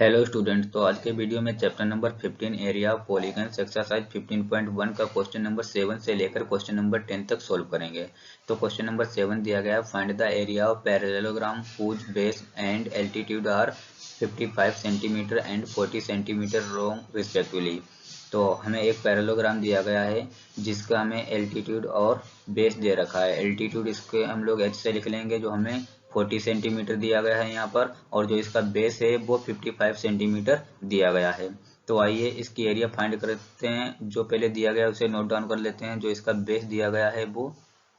Hello student. तो आज के वीडियो में chapter number 15 area of polygons exercise 15.1 का क्वेश्चन नंबर 7 से लेकर क्वेश्चन नंबर 10 तक सोल्व करेंगे। तो क्वेश्चन नंबर 7 दिया गया है, find the area of parallelogram whose base and altitude are 55 centimetre and 40 centimetre long respectively. तो हमें एक पैरेललोग्राम दिया गया है जिसका हमें एल्टीट्यूड और बेस दे रखा है। एल्टीट्यूड इसके हम लोग h से लिख लेंगे, जो हमें 40 सेंटीमीटर दिया गया है यहाँ पर, और जो इसका बेस है वो 55 सेंटीमीटर दिया गया है। तो आइए इसकी एरिया फाइंड करते हैं। जो पहले दिया गया है उसे नोट डाउन कर लेते हैं। जो इसका बेस दिया गया है वो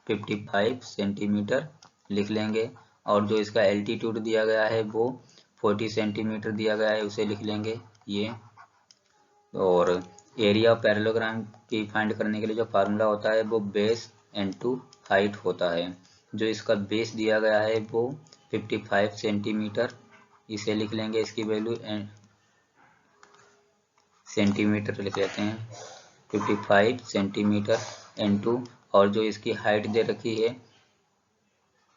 55 सेंटीमीटर लिख लेंगे, और जो इसका एल्टीट्यूड दिया गया है वो 40 सेंटीमीटर दिया गया है, उसे लिख लेंगे ये। और एरिया ऑफ पैरेललोग्राम की फाइंड करने के लिए जो फार्मूला होता है वो बेस इनटू हाइट होता है। जो इसका बेस दिया गया है वो 55 सेंटीमीटर, इसे लिख लेंगे, इसकी वैल्यू सेंटीमीटर लिख लेते हैं, 55 सेंटीमीटर इनटू, और जो इसकी हाइट दे रखी है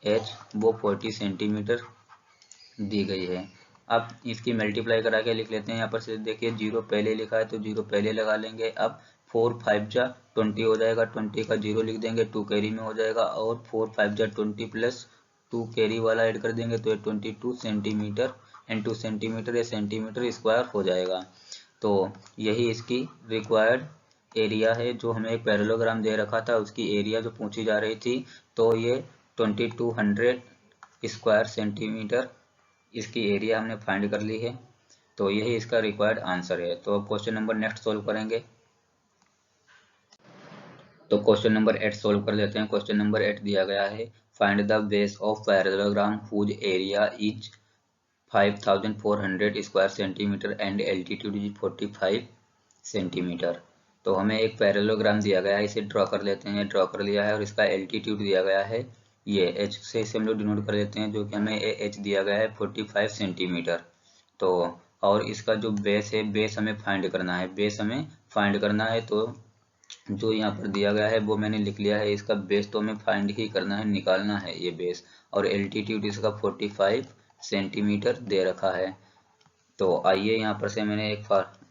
h वो 40 सेंटीमीटर दी गई है। अब इसकी मल्टीप्लाई करा के लिख लेते हैं। यहाँ पर से देखिए 0 पहले लिखा है तो 0 पहले लगा लेंगे। अब 4 5 जा 20 हो जाएगा, 20 का 0 लिख देंगे, 2 कैरी में हो जाएगा, और 4 5 जा 20 प्लस 2 कैरी वाला ऐड कर देंगे तो ये 22 सेंटीमीटर इनटू सेंटीमीटर, ये सेंटीमीटर स्क्वायर हो जाएगा। तो यही इसकी रिक्वायर्ड एरिया है। जो हमें एक पैरेललोग्राम दे रखा था उसकी एरिया जो पूछी जा रही थी, तो ये 2200 स्क्वायर सेंटीमीटर इसकी एरिया हमने फाइंड कर ली है। तो यही इसका रिक्वायर्ड आंसर है। तो अब क्वेश्चन नंबर नेक्स्ट सोल्व करेंगे। तो क्वेश्चन नंबर 8 सोल्व कर लेते हैं। क्वेश्चन नंबर 8 दिया गया है, find the base of parallelogram whose area is 5400 square centimetre and altitude is 45 centimetre. तो हमें एक पैरेललोग्राम दिया गया है, इसे ड्रॉ कर लेते हैं। ड्रॉ कर लिया है और इसका एल्टीट्यूड दिया गया है ये h से, इसे हम लोग डिनोट कर लेते हैं, जो कि हमें h दिया गया है 45 सेंटीमीटर। तो और इसका जो बेस है, बेस हमें फाइंड करना है, बेस हमें फाइंड करना है। तो जो यहाँ पर दिया गया है वो मैंने लिख लिया है, इसका बेस तो हमें फाइंड ही करना है, निकालना है ये बेस। और एल्टीट्यूड इसका 45 सेंटीमीटर दे रखा है। तो आइए यहाँ पर से मैंने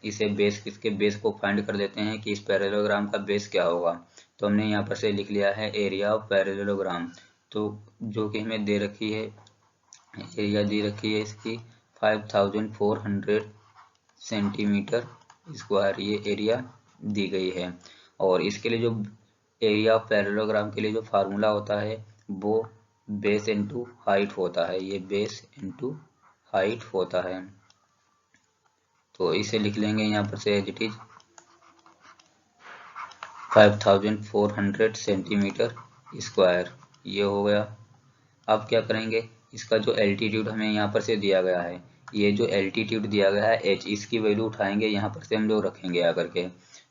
इसे बेस, इसके बेस को फाइंड कर लेते हैं कि इस पैरेललोग्राम का बेस क्या होगा। तो हमने यहाँ पर से लिख लिया है एरिया ऑफ पैरेललोग्राम, तो जो कि हमें दे रखी है, एरिया दी रखी है इसकी 5400 सेंटीमीटर स्क्वायर, ये एरिया दी गई है। और इसके लिए जो एरिया ऑफ पैरेललोग्राम के लिए जो फार्मूला होता है वो बेस इनटू हाइट होता है, ये बेस इनटू हाइट होता है। तो इसे लिख लेंगे यहाँ पर से as it is 5400 centimetre square, ये हो गया। अब क्या करेंगे, इसका जो एल्टीट्यूड हमें यहाँ पर से दिया गया है, ये जो एल्टीट्यूड दिया गया है h, इसकी वैल्यू उठाएंगे, यहाँ पर से हम लोग रखेंगे आकर के।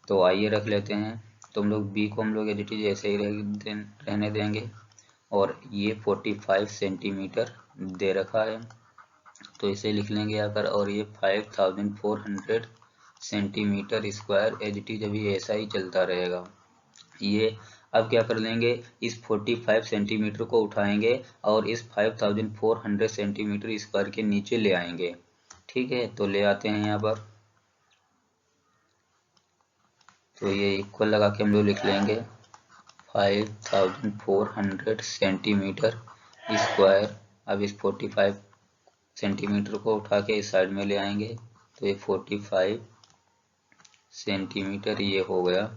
तो आइए रख लेते हैं। तो हम लोग b को हम लोग एज इट इज ऐसे ही रहने देंगे, और ये 45 सेंटीमीटर दे रखा है तो इसे लिख लेंगे आकर, और ये 5400 centimetre square as it is अभी ऐसा ही चलता रहेगा ये। अब क्या कर लेंगे, इस 45 सेंटीमीटर को उठाएंगे और इस 5400 सेंटीमीटर स्क्वायर के नीचे ले आएंगे। ठीक है, तो ले आते हैं यहाँ पर। तो ये इक्वल लगा के हम लोग लिख लेंगे 5400 सेंटीमीटर स्क्वायर। अब इस 45 सेंटीमीटर को उठा के इस साइड में ले आएंगे, तो ये 45 सेंटीमीटर ये हो गया।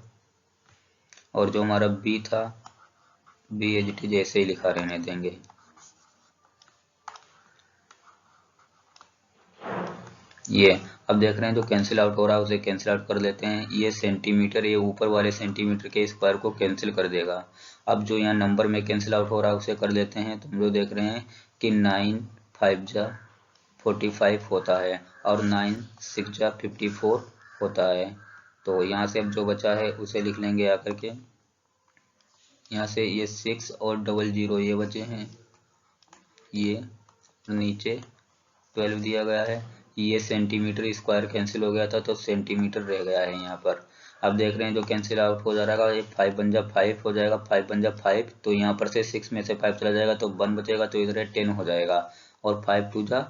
और जो हमारा b था, b एज इट इज ऐसे ही लिखा रहने देंगे। ये अब देख रहे हैं जो कैंसिल आउट हो रहा है उसे कैंसिल आउट कर लेते हैं। ये सेंटीमीटर, ये ऊपर वाले सेंटीमीटर के स्क्वायर को कैंसिल कर देगा। अब जो यहाँ नंबर में कैंसिल आउट हो रहा है उसे कर लेते हैं। तो हम लोग देख रहे हैं कि 9 5 जा 45 होता है, और 9 6 जा 54 होता है। तो यहाँ से अब जो बचा है उसे लिख लेंगे आकर के। यहाँ से ये 6 और 00 ये बचे हैं, ये नीचे 12 दिया गया है। ये सेंटीमीटर स्क्वायर कैंसिल हो गया था तो सेंटीमीटर रह गया है यहाँ पर। अब देख रहे हैं जो कैंसिल आउट हो जा रहा है, ये 5 बन जा 5 हो जाएगा, 5 बन जा 5, तो यहाँ पर से 6 में से 5 चला जाएगा तो 1 बचेगा, तो इधर 10 हो जाएगा, और 5 2 जा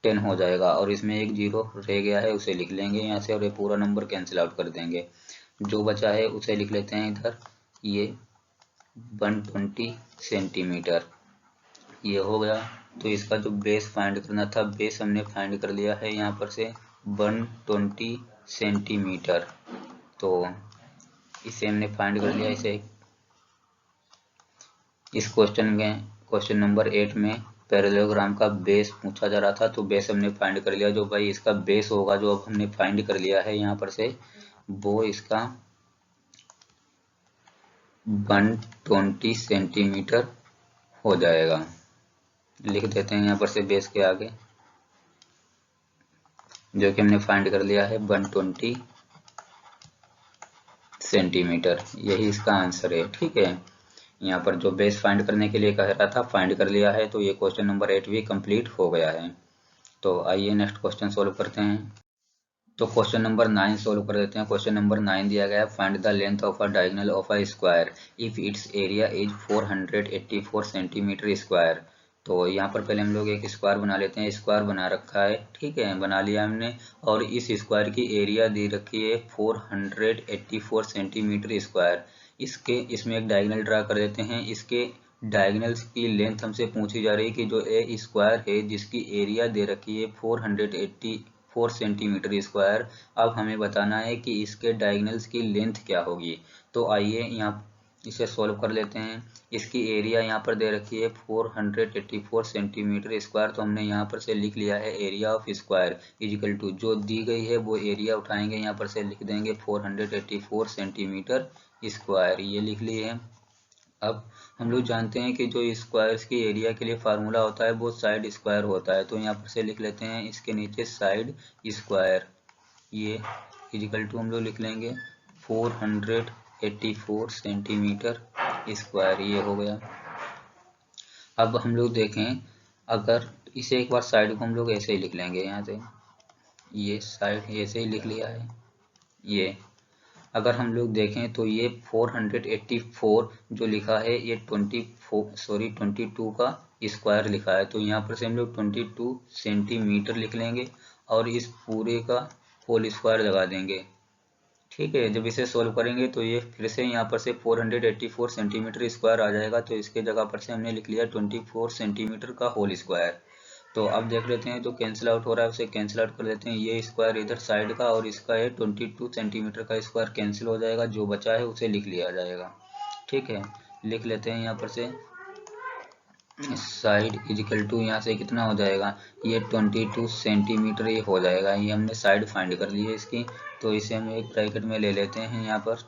10 हो जाएगा और इसमें एक जीरो रह गया है उसे लिख लेंगे यहाँ से और ये पूरा नंबर कैंसिल आउट कर देंगे। जो बचा है उसे लिख लेते हैं इधर, ये 120 सेंटीमीटर ये हो गया। तो इसका जो बेस फाइंड करना था, बेस हमने फाइंड कर लिया है यहाँ पर से 120 सेंटीमीटर। तो इसे हमने फाइंड कर लिया। इसे इस क्वेश्चन में, क्वेश्चन नंबर 8 में पैरेललोग्राम का बेस पूछा जा रहा था, तो बेस हमने फाइंड कर लिया। जो भाई इसका बेस होगा जो अब हमने फाइंड कर लिया है यहाँ पर से, वो इसका 120 सेंटीमीटर हो जाएगा। लिख देते हैं यहाँ पर से बेस के आगे, जो कि हमने फाइंड कर लिया है 120 सेंटीमीटर। यही इसका आंसर है। ठीक है, यहाँ पर जो बेस फाइंड करने के लिए कह रहा था फाइंड कर लिया है। तो ये क्वेश्चन नंबर 8 भी कंप्लीट हो गया है। तो आइए नेक्स्ट क्वेश्चन सोल्व करते हैं। तो क्वेश्चन नंबर 9 सोल्व कर देते हैं। क्वेश्चन नंबर 9 दिया गया है, find the length of a diagonal of a square if it's area is 484 centimetre square. तो यहाँ पर पहले हम लोग एक स्क्वायर बना लेते हैं। स्क्वायर बना रखा है, ठीक है, बना लिया हमने। और इस स्क्वायर की एरिया दे रखी है 484 सेंटीमीटर स्क्वायर। इसमें एक डायगोनल ड्रा कर देते हैं। इसके डायगोनल्स की लेंथ हमसे पूछी जा रही है कि जो ए स्क्वायर है जिसकी एरिया दे रखी है 484 सेंटीमीटर स्क्वायर। अब हमें बताना है कि इसके डायगोनल्स की लेंथ क्या होगी। तो आइए यहाँ इसे सॉल्व कर लेते हैं। इसकी एरिया यहाँ पर दे रखी है 484 सेंटीमीटर स्क्वायर। तो हमने यहाँ पर से लिख लिया है area of square is equal to जो दी गई है वो एरिया उठाएंगे, यहाँ पर से लिख देंगे 484 सेंटीमीटर स्क्वायर, ये लिख लिए। अब हम लोग जानते हैं कि जो स्क्वायर्स की एरिया के लिए फार्मूला होता है वो साइड स्क्वायर होता है। तो यहाँ पर से लिख लेते हैं इसके नीचे साइड स्क्वायर, ये इजिकल टू हम लोग लिख लेंगे 484 सेंटीमीटर स्क्वायर, ये हो गया। अब हम लोग देखें, अगर इसे एक बार साइड को हम लोग ऐसे ही लिख लेंगे, यहाँ से ये साइड ऐसे ही लिख लिया है। ये अगर हम लोग देखें तो ये 484 जो लिखा है ये 22 का स्क्वायर लिखा है। तो यहाँ पर से हम लोग 22 सेंटीमीटर लिख लेंगे और इस पूरे का होल स्क्वायर लगा देंगे। ठीक है, जब इसे सोल्व करेंगे तो ये फिर से यहाँ पर से 484 सेंटीमीटर स्क्वायर आ जाएगा। तो इसके जगह पर से हमने लिख लिया 24 सेंटीमीटर का होल स्क्वायर। तो अब देख लेते हैं, जो कैंसिल आउट हो रहा है उसे कैंसिल आउट कर लेते हैं। ये स्क्वायर इधर साइड का और इसका है 22 सेंटीमीटर का स्क्वायर कैंसिल हो जाएगा। जो बचा है उसे लिख लिया जाएगा। ठीक है, लिख लेते हैं यहाँ पर से साइड इजिकल टू यहाँ से कितना हो जाएगा, ये 22 सेंटीमीटर ये हो जाएगा। ये हमने साइड फाइंड कर ली है इसकी। तो इसे हम एक ब्रैकेट में ले लेते हैं यहाँ पर।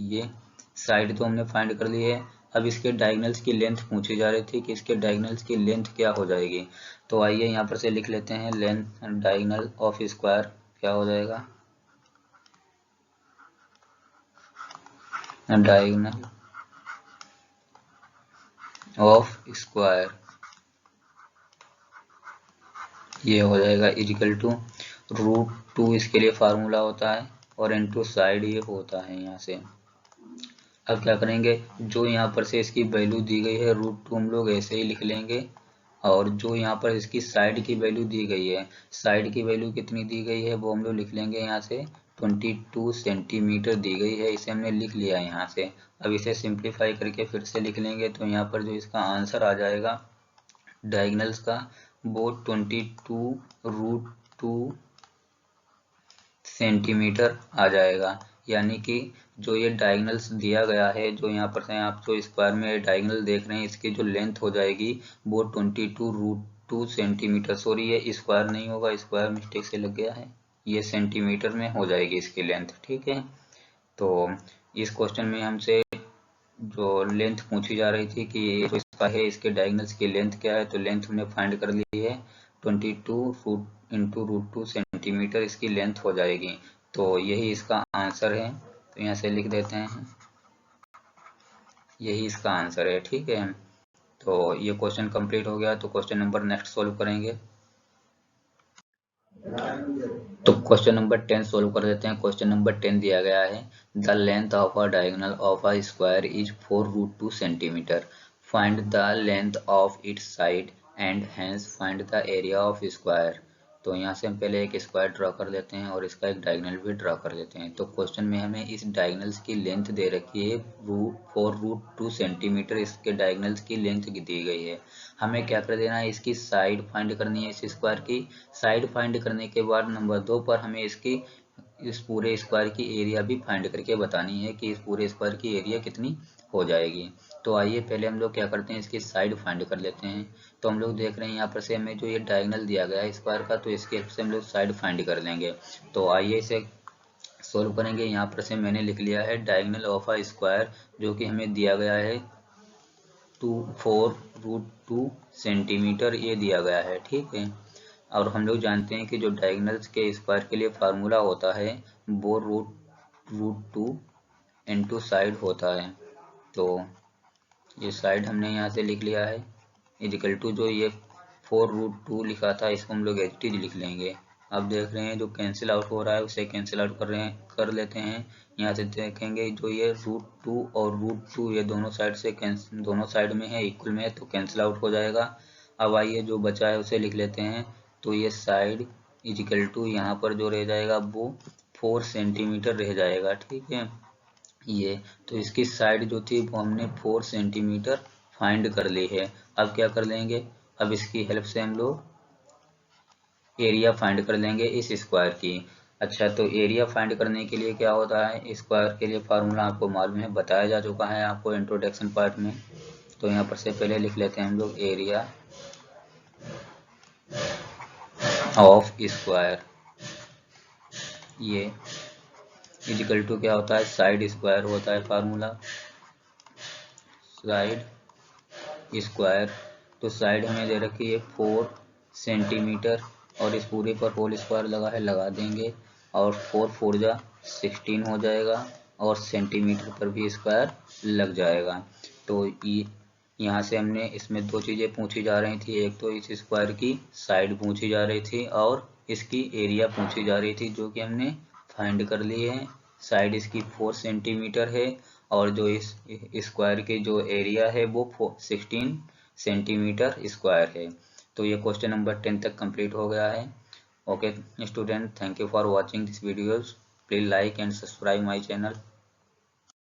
ये साइड तो हमने फाइंड कर ली है। अब इसके डायगोनल्स की लेंथ पूछी जा रही थी कि इसके डायगोनल्स की लेंथ क्या हो जाएगी। तो आइए यहाँ पर से लिख लेते हैं लेंथ डायगोनल ऑफ स्क्वायर क्या हो जाएगा, डायगोनल ऑफ स्क्वायर ये हो जाएगा इजिकल टू √2, इसके लिए फार्मूला होता है, और इनटू साइड ये होता है यहाँ से। अब क्या करेंगे, जो यहाँ पर से इसकी वैल्यू दी गई है √2 हम लोग ऐसे ही लिख लेंगे। और जो यहाँ पर इसकी साइड की वैल्यू दी गई है, साइड की वैल्यू कितनी दी गई है वो हम लोग लिख लेंगे यहाँ से 22 सेंटीमीटर दी गई है। इसे हमने लिख लिया है यहाँ से। अब इसे सिंप्लीफाई करके फिर से लिख लेंगे। तो यहाँ पर जो इसका आंसर आ जाएगा डायगोनल्स का वो 22√2 सेंटीमीटर आ जाएगा। यानी कि जो ये डायगोनल्स दिया गया है, जो यहाँ पर से आप जो स्क्वायर में डायगोनल देख रहे हैं, इसकी जो लेंथ हो जाएगी वो 22√2 सेंटीमीटर। सॉरी, ये स्क्वायर नहीं होगा, स्क्वायर मिस्टेक से लग गया है, ये सेंटीमीटर में हो जाएगी इसकी लेंथ। ठीक है, तो इस क्वेश्चन में हमसे जो लेंथ पूछी जा रही थी कि ये जो इसका है इसके डायगोनल्स की लेंथ क्या है, तो लेंथ हमने फाइंड कर ली है 22 इंटू √2 सेंटीमीटर इसकी लेंथ हो जाएगी। तो यही इसका आंसर है। तो यहाँ से लिख देते हैं यही इसका आंसर है। ठीक है, तो ये क्वेश्चन कंप्लीट हो गया। तो क्वेश्चन नंबर नेक्स्ट सोल्व करेंगे। तो क्वेश्चन नंबर 10 सोल्व कर देते हैं। क्वेश्चन नंबर 10 दिया गया है, the length of a diagonal of a square is 4√2 centimetre, find the length of its side and hence find the area of square. तो यहाँ से हम पहले एक स्क्वायर ड्रॉ कर लेते हैं और इसका एक डायगोनल भी ड्रॉ कर लेते हैं। तो क्वेश्चन में हमें इस डायगोनल्स की लेंथ दे रखी है 4√2 सेंटीमीटर, इसके डायगोनल्स की लेंथ दी गई है। हमें क्या कर देना है, इसकी साइड फाइंड करनी है। इस स्क्वायर की साइड फाइंड करने के बाद नंबर 2 पर हमें इस पूरे स्क्वायर की एरिया भी फाइंड करके बतानी है कि इस पूरे स्क्वायर की एरिया कितनी हो जाएगी। तो आइए पहले हम लोग क्या करते हैं, इसकी साइड फाइंड कर लेते हैं। तो हम लोग देख रहे हैं यहाँ पर से हमें जो ये डायगोनल दिया गया है स्क्वायर का, तो इसकी हेल्प से हम लोग साइड फाइंड कर लेंगे। तो आइए इसे सोल्व करेंगे। यहाँ पर से मैंने लिख लिया है डायगोनल ऑफ अ स्क्वायर, जो कि हमें दिया गया है 4√2 सेंटीमीटर, ये दिया गया है, ठीक है। और हम लोग जानते हैं कि जो डायगोनल्स के स्क्वायर के लिए फार्मूला होता है वो √2 इंटू साइड होता है। तो ये साइड हमने यहाँ से लिख लिया है इजिकल टू जो ये 4√2 लिखा था, इसको हम लोग एच लिख लेंगे। अब देख रहे हैं जो कैंसिल आउट हो रहा है उसे कैंसिल आउट कर लेते हैं। यहाँ से देखेंगे जो ये √2 और √2 ये दोनों साइड से दोनों साइड में है, इक्वल में है, तो कैंसिल आउट हो जाएगा। अब आइए जो बचा है उसे लिख लेते हैं। तो ये साइड इजिकल टू यहाँ पर जो रह जाएगा वो 4 सेंटीमीटर रह जाएगा, ठीक है। ये तो इसकी साइड जो थी वो हमने 4 सेंटीमीटर फाइंड कर ली है। अब क्या कर लेंगे, अब इसकी हेल्प से हम लोग एरिया फाइंड कर लेंगे इस स्क्वायर की। अच्छा, तो एरिया फाइंड करने के लिए क्या होता है, स्क्वायर के लिए फार्मूला आपको मालूम है, बताया जा चुका है आपको इंट्रोडक्शन पार्ट में। तो यहाँ पर से पहले लिख लेते हैं हम लोग एरिया ऑफ स्क्वायर, ये इजिकल टू क्या होता है, साइड स्क्वायर होता है फार्मूला, साइड स्क्वायर। तो साइड हमें दे रखी है 4 सेंटीमीटर और इस पूरे पर होल स्क्वायर लगा है, लगा देंगे और 4 4 जा 16 हो जाएगा और सेंटीमीटर पर भी स्क्वायर लग जाएगा। तो यहाँ से हमने इसमें दो चीज़ें पूछी जा रही थी, एक तो इस स्क्वायर की साइड पूछी जा रही थी और इसकी एरिया पूछी जा रही थी, जो कि हमने फाइंड कर ली है। साइड इसकी 4 सेंटीमीटर है और जो इस स्क्वायर की जो एरिया है वो 16 सेंटीमीटर स्क्वायर है। तो ये क्वेश्चन नंबर 10 तक कंप्लीट हो गया है। Okay student, thank you for watching this videos. Please like and subscribe my channel.